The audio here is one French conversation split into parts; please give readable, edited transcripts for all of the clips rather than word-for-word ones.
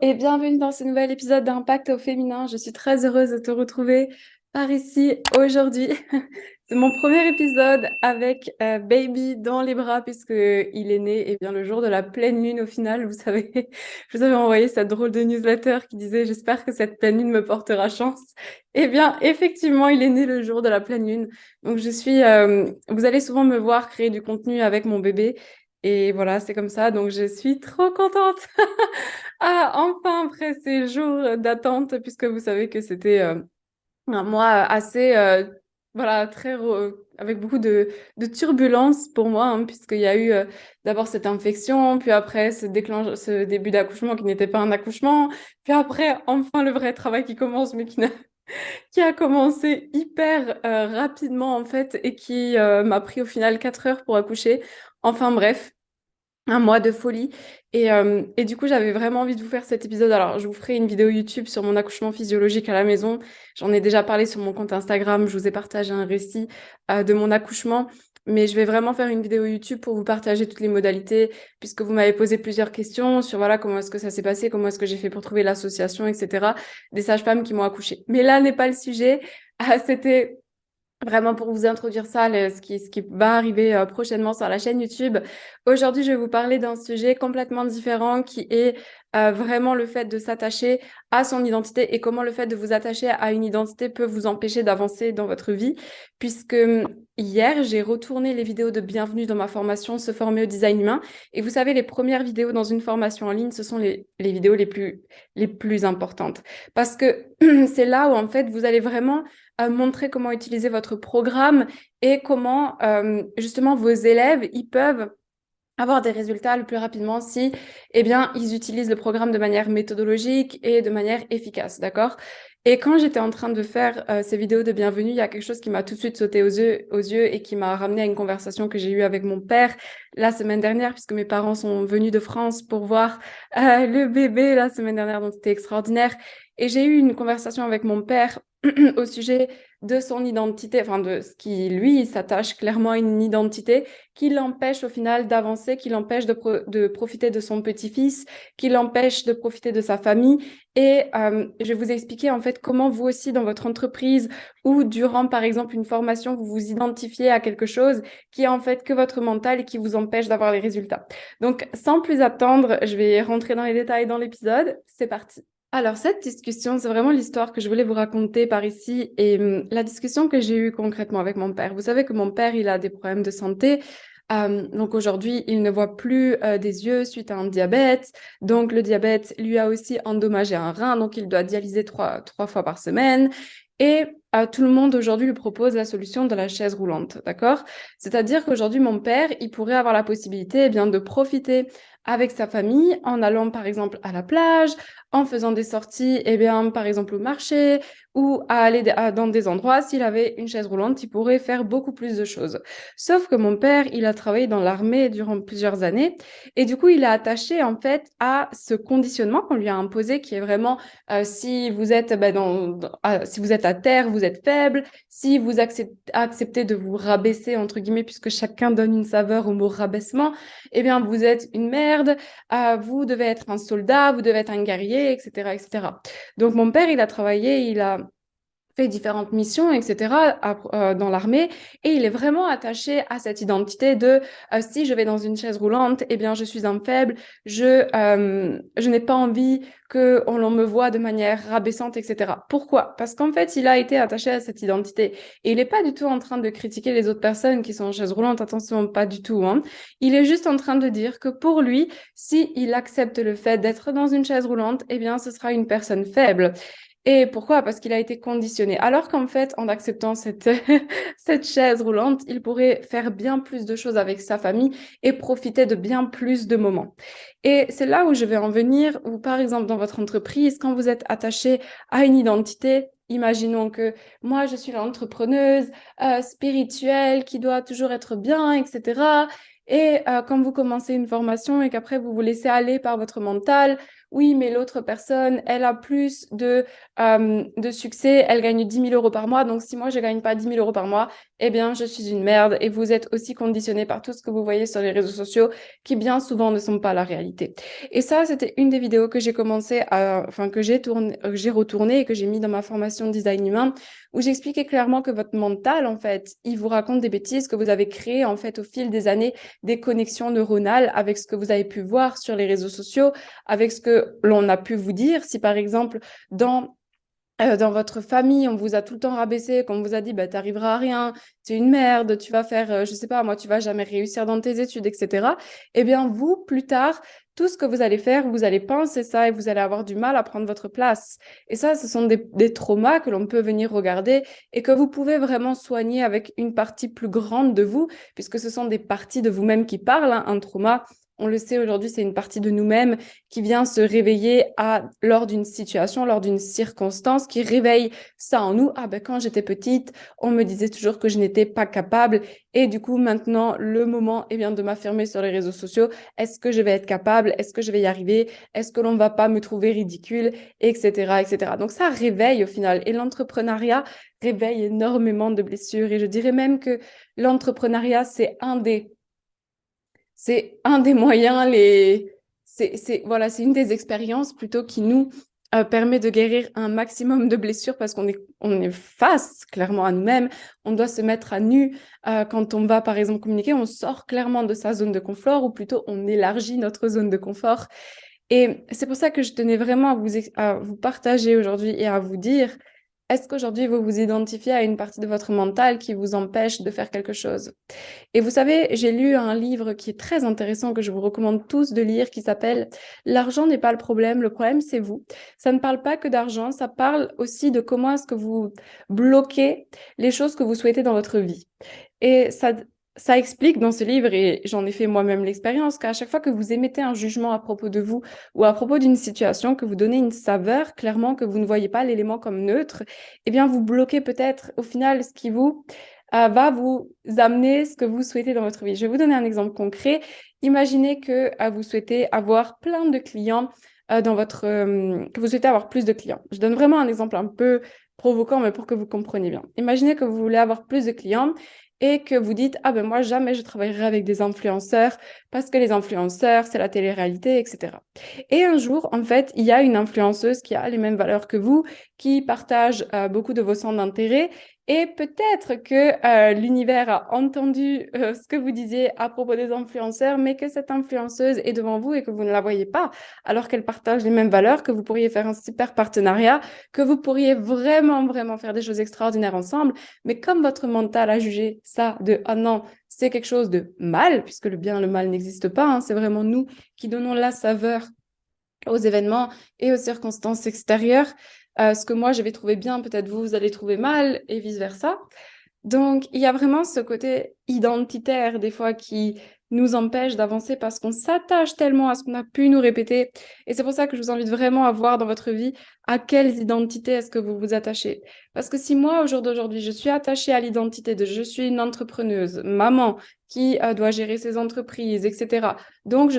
et bienvenue dans ce nouvel épisode d'Impact au féminin. Je suis très heureuse de te retrouver par ici aujourd'hui. C'est mon premier épisode avec Baby dans les bras puisque il est né bien, le jour de la pleine lune au final. Vous savez, je vous avais envoyé cette drôle de newsletter qui disait «J'espère que cette pleine lune me portera chance». Eh bien, effectivement, il est né le jour de la pleine lune. Donc, vous allez souvent me voir créer du contenu avec mon bébé. Et voilà, c'est comme ça. Donc, je suis trop contente. Ah, enfin, après ces jours d'attente, puisque vous savez que c'était un mois assez, voilà, avec beaucoup de turbulences pour moi, hein, puisqu'il y a eu d'abord cette infection, puis après ce début d'accouchement qui n'était pas un accouchement, puis après, enfin, le vrai travail qui commence, mais qui a commencé hyper rapidement, en fait, et qui m'a pris au final 4 heures pour accoucher. Enfin, bref. Un mois de folie. Et du coup, j'avais vraiment envie de vous faire cet épisode. Alors, je vous ferai une vidéo YouTube sur mon accouchement physiologique à la maison. J'en ai déjà parlé sur mon compte Instagram. Je vous ai partagé un récit de mon accouchement. Mais je vais vraiment faire une vidéo YouTube pour vous partager toutes les modalités, puisque vous m'avez posé plusieurs questions sur voilà comment est-ce que ça s'est passé, comment est-ce que j'ai fait pour trouver l'association, etc. Des sages-femmes qui m'ont accouché. Mais là n'est pas le sujet. C'était vraiment pour vous introduire ça, ce qui va arriver prochainement sur la chaîne YouTube. Aujourd'hui, je vais vous parler d'un sujet complètement différent qui est vraiment le fait de s'attacher à son identité et comment le fait de vous attacher à une identité peut vous empêcher d'avancer dans votre vie. Puisque hier, j'ai retourné les vidéos de bienvenue dans ma formation Se former au design humain. Et vous savez, les premières vidéos dans une formation en ligne, ce sont les vidéos les plus importantes. Parce que c'est là où en fait, vous allez vraiment montrer comment utiliser votre programme et comment justement vos élèves, ils peuvent avoir des résultats le plus rapidement si eh bien, ils utilisent le programme de manière méthodologique et de manière efficace, d'accord? Et quand j'étais en train de faire ces vidéos de bienvenue, il y a quelque chose qui m'a tout de suite sauté aux yeux et qui m'a ramené à une conversation que j'ai eue avec mon père la semaine dernière, puisque mes parents sont venus de France pour voir le bébé la semaine dernière, donc c'était extraordinaire. Et j'ai eu une conversation avec mon père au sujet de son identité, enfin de ce qui, lui, il s'attache clairement à une identité qui l'empêche au final d'avancer, qui l'empêche de profiter de son petit-fils, qui l'empêche de profiter de sa famille. Et je vais vous expliquer en fait comment vous aussi dans votre entreprise ou durant par exemple une formation, vous vous identifiez à quelque chose qui est en fait que votre mental et qui vous empêche d'avoir les résultats. Donc sans plus attendre, je vais rentrer dans les détails dans l'épisode. C'est parti. Alors, cette discussion, c'est vraiment l'histoire que je voulais vous raconter par ici et la discussion que j'ai eue concrètement avec mon père. Vous savez que mon père, il a des problèmes de santé. Donc aujourd'hui, il ne voit plus des yeux suite à un diabète. Donc le diabète lui a aussi endommagé un rein, donc il doit dialyser trois fois par semaine. Et tout le monde aujourd'hui lui propose la solution de la chaise roulante, d'accord? C'est-à-dire qu'aujourd'hui, mon père, il pourrait avoir la possibilité eh bien, de profiter avec sa famille en allant par exemple à la plage, en faisant des sorties, eh bien, par exemple au marché ou à aller dans des endroits. S'il avait une chaise roulante, il pourrait faire beaucoup plus de choses. Sauf que mon père, il a travaillé dans l'armée durant plusieurs années et du coup, il est attaché en fait à ce conditionnement qu'on lui a imposé qui est vraiment si vous êtes si vous êtes à terre, vous êtes faible. Si vous acceptez de vous rabaisser entre guillemets, puisque chacun donne une saveur au mot rabaissement, eh bien, vous êtes une merde, vous devez être un soldat, vous devez être un guerrier, etc., etc. Donc, mon père, il a travaillé, il a fait différentes missions, etc., dans l'armée, et il est vraiment attaché à cette identité de si je vais dans une chaise roulante, eh bien, je suis un faible, je n'ai pas envie qu'on me voit de manière rabaissante, etc. Pourquoi? Parce qu'en fait, il a été attaché à cette identité. Et il n'est pas du tout en train de critiquer les autres personnes qui sont en chaise roulante, attention, pas du tout, hein. Il est juste en train de dire que pour lui, si il accepte le fait d'être dans une chaise roulante, eh bien, ce sera une personne faible. Et pourquoi? Parce qu'il a été conditionné. Alors qu'en fait, en acceptant cette chaise roulante, il pourrait faire bien plus de choses avec sa famille et profiter de bien plus de moments. Et c'est là où je vais en venir, où par exemple dans votre entreprise, quand vous êtes attaché à une identité, imaginons que moi je suis l'entrepreneuse spirituelle qui doit toujours être bien, etc. Et quand vous commencez une formation et qu'après vous vous laissez aller par votre mental, oui, mais l'autre personne, elle a plus de succès, elle gagne 10 000 € par mois, donc si moi je gagne pas 10 000 € par mois, eh bien je suis une merde. Et vous êtes aussi conditionné par tout ce que vous voyez sur les réseaux sociaux qui bien souvent ne sont pas la réalité. Et ça, c'était une des vidéos que j'ai j'ai retourné et que j'ai mis dans ma formation de design humain, où j'expliquais clairement que votre mental, en fait, il vous raconte des bêtises, que vous avez créé, en fait, au fil des années, des connexions neuronales avec ce que vous avez pu voir sur les réseaux sociaux, avec ce que l'on a pu vous dire. Si, par exemple, dans votre famille, on vous a tout le temps rabaissé, qu'on vous a dit, bah, tu n'arriveras à rien, tu es une merde, tu vas faire, je sais pas, moi, tu vas jamais réussir dans tes études, etc. Eh bien, vous, plus tard, tout ce que vous allez faire, vous allez penser ça et vous allez avoir du mal à prendre votre place. Et ça, ce sont des traumas que l'on peut venir regarder et que vous pouvez vraiment soigner avec une partie plus grande de vous, puisque ce sont des parties de vous-même qui parlent, hein. Un trauma, on le sait aujourd'hui, c'est une partie de nous-mêmes qui vient se réveiller lors d'une situation, lors d'une circonstance, qui réveille ça en nous. Ah ben quand j'étais petite, on me disait toujours que je n'étais pas capable. Et du coup, maintenant, le moment est bien de m'affirmer sur les réseaux sociaux. Est-ce que je vais être capable? Est-ce que je vais y arriver? Est-ce que l'on ne va pas me trouver ridicule? Etc., etc. Donc ça réveille au final. Et l'entrepreneuriat réveille énormément de blessures. Et je dirais même que l'entrepreneuriat, c'est un des moyens, voilà, c'est une des expériences plutôt qui nous permet de guérir un maximum de blessures parce qu'on est face clairement à nous-mêmes. On doit se mettre à nu quand on va, par exemple, communiquer. On sort clairement de sa zone de confort ou plutôt on élargit notre zone de confort. Et c'est pour ça que je tenais vraiment à vous partager aujourd'hui et à vous dire, est-ce qu'aujourd'hui vous vous identifiez à une partie de votre mental qui vous empêche de faire quelque chose? Et vous savez, j'ai lu un livre qui est très intéressant que je vous recommande tous de lire qui s'appelle L'argent n'est pas le problème c'est vous. Ça ne parle pas que d'argent, ça parle aussi de comment est-ce que vous bloquez les choses que vous souhaitez dans votre vie. Et ça explique dans ce livre, et j'en ai fait moi-même l'expérience, qu'à chaque fois que vous émettez un jugement à propos de vous ou à propos d'une situation, que vous donnez une saveur, clairement que vous ne voyez pas l'élément comme neutre, eh bien vous bloquez peut-être au final ce qui va vous amener ce que vous souhaitez dans votre vie. Je vais vous donner un exemple concret. Imaginez que vous souhaitez avoir plein de clients que vous souhaitez avoir plus de clients. Je donne vraiment un exemple un peu provoquant, mais pour que vous compreniez bien. Imaginez que vous voulez avoir plus de clients et que vous dites, ah ben moi, jamais je travaillerai avec des influenceurs parce que les influenceurs, c'est la télé-réalité, etc. Et un jour, en fait, il y a une influenceuse qui a les mêmes valeurs que vous, qui partage beaucoup de vos centres d'intérêt. Et peut-être que l'univers a entendu ce que vous disiez à propos des influenceurs, mais que cette influenceuse est devant vous et que vous ne la voyez pas, alors qu'elle partage les mêmes valeurs, que vous pourriez faire un super partenariat, que vous pourriez vraiment, vraiment faire des choses extraordinaires ensemble. Mais comme votre mental a jugé ça de « ah non, c'est quelque chose de mal », puisque le bien et le mal n'existent pas, hein, c'est vraiment nous qui donnons la saveur aux événements et aux circonstances extérieures. Ce que moi, je vais trouver bien, peut-être vous, vous allez trouver mal et vice-versa. Donc, il y a vraiment ce côté identitaire, des fois, qui nous empêche d'avancer parce qu'on s'attache tellement à ce qu'on a pu nous répéter. Et c'est pour ça que je vous invite vraiment à voir dans votre vie à quelles identités est-ce que vous vous attachez. Parce que si moi, au jour d'aujourd'hui, je suis attachée à l'identité de je suis une entrepreneuse, maman, qui doit gérer ses entreprises, etc. Donc,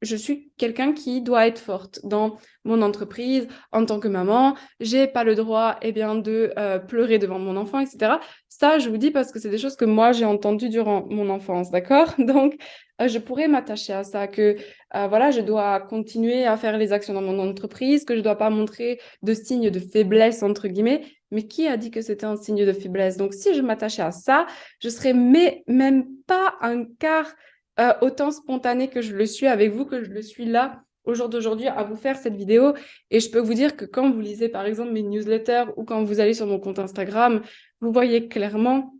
je suis quelqu'un qui doit être forte dans mon entreprise en tant que maman. J'ai pas le droit, de pleurer devant mon enfant, etc. Ça, je vous dis parce que c'est des choses que moi j'ai entendues durant mon enfance, d'accord? Donc, je pourrais m'attacher à ça, que voilà, je dois continuer à faire les actions dans mon entreprise, que je dois pas montrer de signes de faiblesse entre guillemets. Mais qui a dit que c'était un signe de faiblesse? Donc, si je m'attachais à ça, je serais même pas un quart autant spontanée que je le suis avec vous, que je le suis là au jour d'aujourd'hui à vous faire cette vidéo. Et je peux vous dire que quand vous lisez par exemple mes newsletters ou quand vous allez sur mon compte Instagram, vous voyez clairement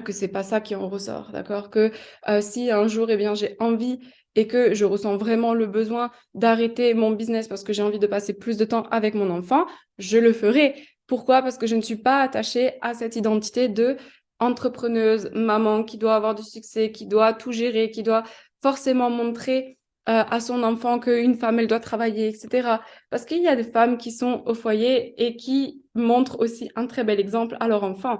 que c'est pas ça qui en ressort, d'accord? Que si un jour, j'ai envie et que je ressens vraiment le besoin d'arrêter mon business parce que j'ai envie de passer plus de temps avec mon enfant, je le ferai. Pourquoi? Parce que je ne suis pas attachée à cette identité de entrepreneuse, maman qui doit avoir du succès, qui doit tout gérer, qui doit forcément montrer à son enfant qu'une femme, elle doit travailler, etc. Parce qu'il y a des femmes qui sont au foyer et qui montrent aussi un très bel exemple à leur enfant.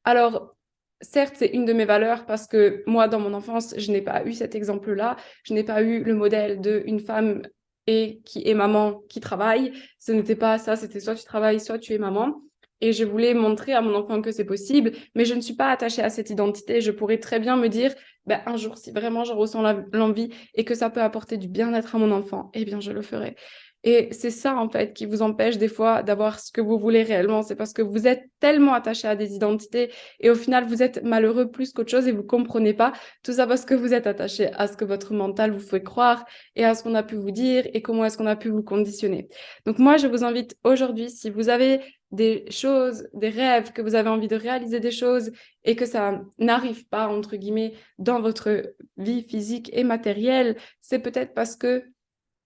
Alors, certes, c'est une de mes valeurs parce que moi, dans mon enfance, je n'ai pas eu cet exemple-là. Je n'ai pas eu le modèle d'une femme et qui est maman qui travaille. Ce n'était pas ça, c'était soit tu travailles, soit tu es maman. Et je voulais montrer à mon enfant que c'est possible, mais je ne suis pas attachée à cette identité. Je pourrais très bien me dire, ben, un jour, si vraiment je ressens l'envie et que ça peut apporter du bien-être à mon enfant, eh bien, je le ferai. Et c'est ça, en fait, qui vous empêche des fois d'avoir ce que vous voulez réellement. C'est parce que vous êtes tellement attaché à des identités et au final, vous êtes malheureux plus qu'autre chose et vous comprenez pas. Tout ça parce que vous êtes attaché à ce que votre mental vous fait croire et à ce qu'on a pu vous dire et comment est-ce qu'on a pu vous conditionner. Donc moi, je vous invite aujourd'hui, si vous avez des choses, des rêves, que vous avez envie de réaliser des choses et que ça n'arrive pas, entre guillemets, dans votre vie physique et matérielle, c'est peut-être parce que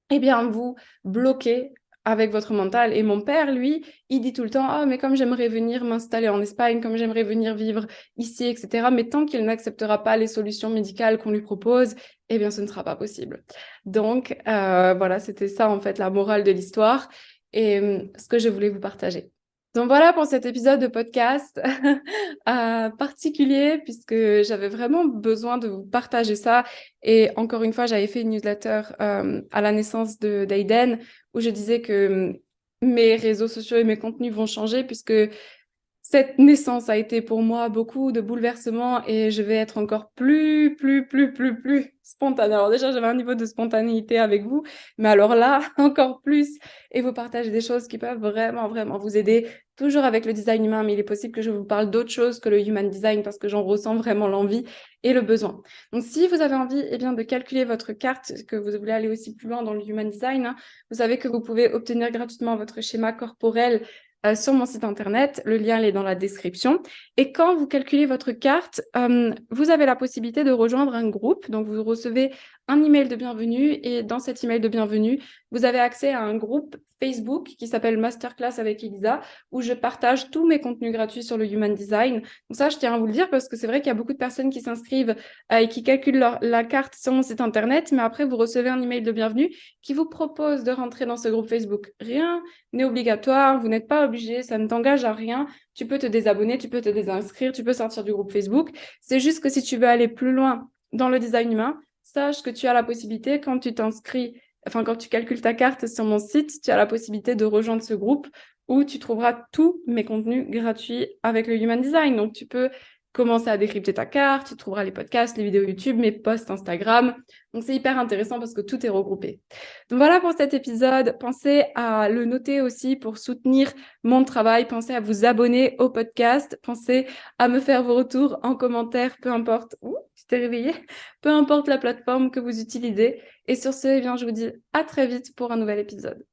eh bien, vous bloquez avec votre mental. Et mon père, lui, il dit tout le temps, oh, mais comme j'aimerais venir m'installer en Espagne, comme j'aimerais venir vivre ici, etc. Mais tant qu'il n'acceptera pas les solutions médicales qu'on lui propose, eh bien, ce ne sera pas possible. Donc, voilà, c'était ça, en fait, la morale de l'histoire et ce que je voulais vous partager. Donc voilà pour cet épisode de podcast particulier, puisque j'avais vraiment besoin de vous partager ça. Et encore une fois, j'avais fait une newsletter à la naissance d'Aiden où je disais que mes réseaux sociaux et mes contenus vont changer puisque cette naissance a été pour moi beaucoup de bouleversements et je vais être encore plus spontanée. Alors déjà, j'avais un niveau de spontanéité avec vous, mais alors là, encore plus. Et vous partagez des choses qui peuvent vraiment vous aider, toujours avec le design humain, mais il est possible que je vous parle d'autre chose que le human design parce que j'en ressens vraiment l'envie et le besoin. Donc, si vous avez envie eh bien, de calculer votre carte, que vous voulez aller aussi plus loin dans le human design, hein, vous savez que vous pouvez obtenir gratuitement votre schéma corporel sur mon site internet. Le lien est dans la description. Et quand vous calculez votre carte, vous avez la possibilité de rejoindre un groupe. Donc, vous recevez un email de bienvenue et dans cet email de bienvenue, vous avez accès à un groupe Facebook qui s'appelle Masterclass avec Elisa où je partage tous mes contenus gratuits sur le Human Design. Donc ça, je tiens à vous le dire parce que c'est vrai qu'il y a beaucoup de personnes qui s'inscrivent et qui calculent la carte sur mon site internet, mais après, vous recevez un email de bienvenue qui vous propose de rentrer dans ce groupe Facebook. Rien n'est obligatoire, vous n'êtes pas obligé, ça ne t'engage à rien. Tu peux te désabonner, tu peux te désinscrire, tu peux sortir du groupe Facebook. C'est juste que si tu veux aller plus loin dans le design humain, sache que tu as la possibilité, quand tu t'inscris, enfin quand tu calcules ta carte sur mon site, tu as la possibilité de rejoindre ce groupe où tu trouveras tous mes contenus gratuits avec le Human Design. Donc tu peux commencer à décrypter ta carte, tu trouveras les podcasts, les vidéos YouTube, mes posts Instagram. Donc c'est hyper intéressant parce que tout est regroupé. Donc voilà pour cet épisode. Pensez à le noter aussi pour soutenir mon travail. Pensez à vous abonner au podcast. Pensez à me faire vos retours en commentaire, peu importe. Ouh, tu t'es réveillé. Peu importe la plateforme que vous utilisez. Et sur ce, eh bien, je vous dis à très vite pour un nouvel épisode.